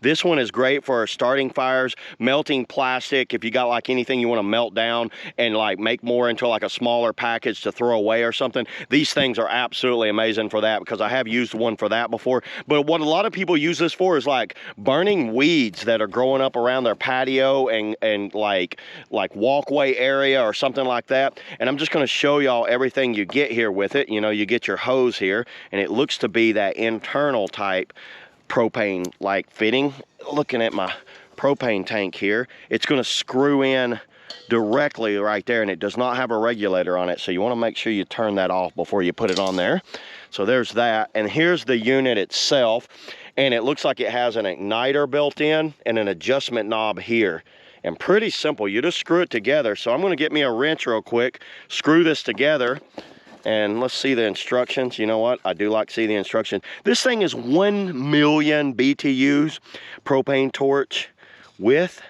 This one is great for starting fires, melting plastic. If you got like anything you want to melt down and like make more into like a smaller package to throw away or something, these things are absolutely amazing for that, because I have used one for that before. But what a lot of people use this for is like burning weeds that are growing up around their patio and like walkway area or something like that. And I'm just going to show y'all everything you get here with it. You know, you get your hose here, and it looks to be that internal type propane like fitting. Looking at my propane tank here, it's going to screw in directly right there, and it does not have a regulator on it, so you want to make sure you turn that off before you put it on there. So there's that, and here's the unit itself, and it looks like it has an igniter built in and an adjustment knob here. And pretty simple, you just screw it together. So I'm going to get me a wrench real quick, screw this together, and let's see the instructions. You know what? I do like to see the instructions. This thing is 1 million BTUs propane torch with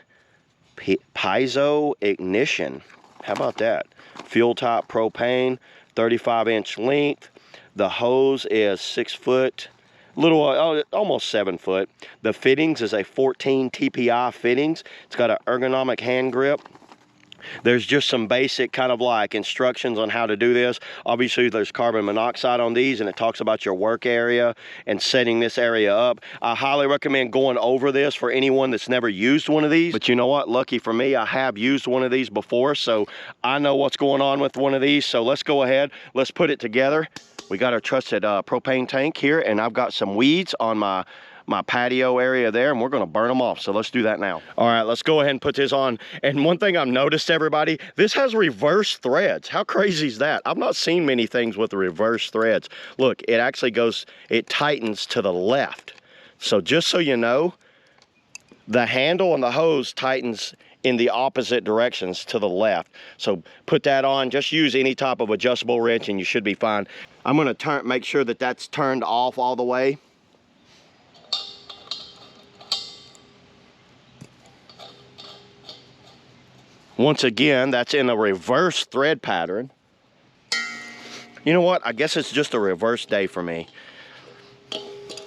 Piezo ignition. How about that? Fuel type propane, 35-inch length. The hose is 6 foot, almost 7 foot. The fittings is a 14 TPI fittings. It's got an ergonomic hand grip. There's just some basic kind of like instructions on how to do this. Obviously there's carbon monoxide on these, and it talks about your work area and setting this area up. I highly recommend going over this for anyone that's never used one of these. But you know what, lucky for me, I have used one of these before, so I know what's going on with one of these. So let's go ahead, let's put it together. We got our trusted propane tank here, and I've got some weeds on my patio area there, and we're going to burn them off. So let's do that now. All right, let's go ahead and put this on. And one thing I've noticed, everybody, this has reverse threads. How crazy is that? I've not seen many things with reverse threads. Look, it actually goes, it tightens to the left. So just so you know, the handle and the hose tightens in the opposite directions to the left. So put that on, just use any type of adjustable wrench and you should be fine. I'm going to make sure that that's turned off all the way. Once again, that's in a reverse thread pattern. You know what? I guess it's just a reverse day for me.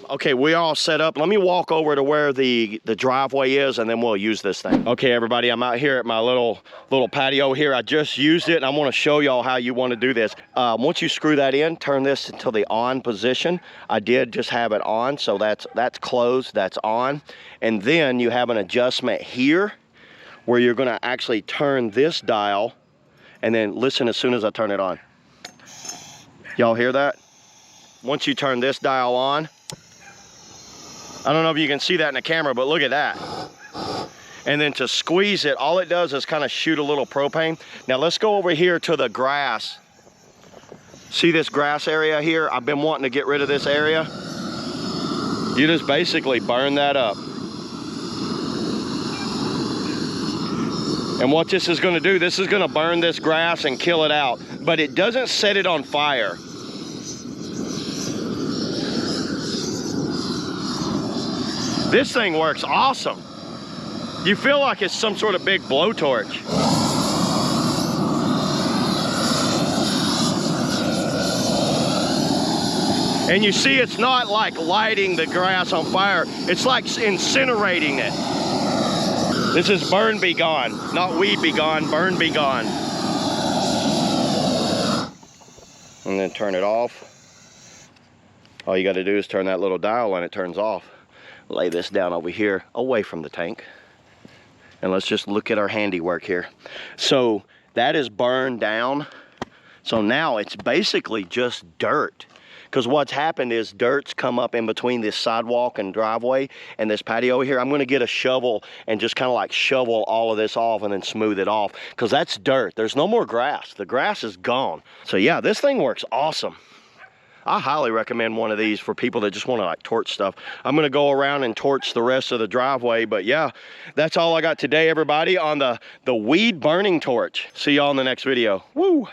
Okay, we're all set up. Let me walk over to where the driveway is, and then we'll use this thing. Okay, everybody, I'm out here at my little patio here. I just used it, and I want to show y'all how you want to do this. Once you screw that in, turn this until the on position. I did just have it on, so that's closed, that's on. And then you have an adjustment here where you're going to actually turn this dial, and then listen as soon as I turn it on. Y'all hear that? Once you turn this dial on, I don't know if you can see that in the camera, but look at that. And then to squeeze it, all it does is kind of shoot a little propane. Now let's go over here to the grass. See this grass area here? I've been wanting to get rid of this area. You just basically burn that up. And what this is going to do, this is going to burn this grass and kill it out, but it doesn't set it on fire. This thing works awesome. You feel like it's some sort of big blowtorch. And you see, it's not like lighting the grass on fire. It's like incinerating it. This is burn be gone, not weed be gone, burn be gone. And then turn it off. All you got to do is turn that little dial and it turns off. Lay this down over here away from the tank. And let's just look at our handiwork here. So that is burned down. So now it's basically just dirt. Because what's happened is dirt's come up in between this sidewalk and driveway and this patio here. I'm going to get a shovel and just kind of like shovel all of this off and then smooth it off, because that's dirt. There's no more grass. The grass is gone. So yeah, this thing works awesome. I highly recommend one of these for people that just want to like torch stuff. I'm going to go around and torch the rest of the driveway. But yeah, that's all I got today, everybody, on the weed burning torch. See y'all in the next video. Woo!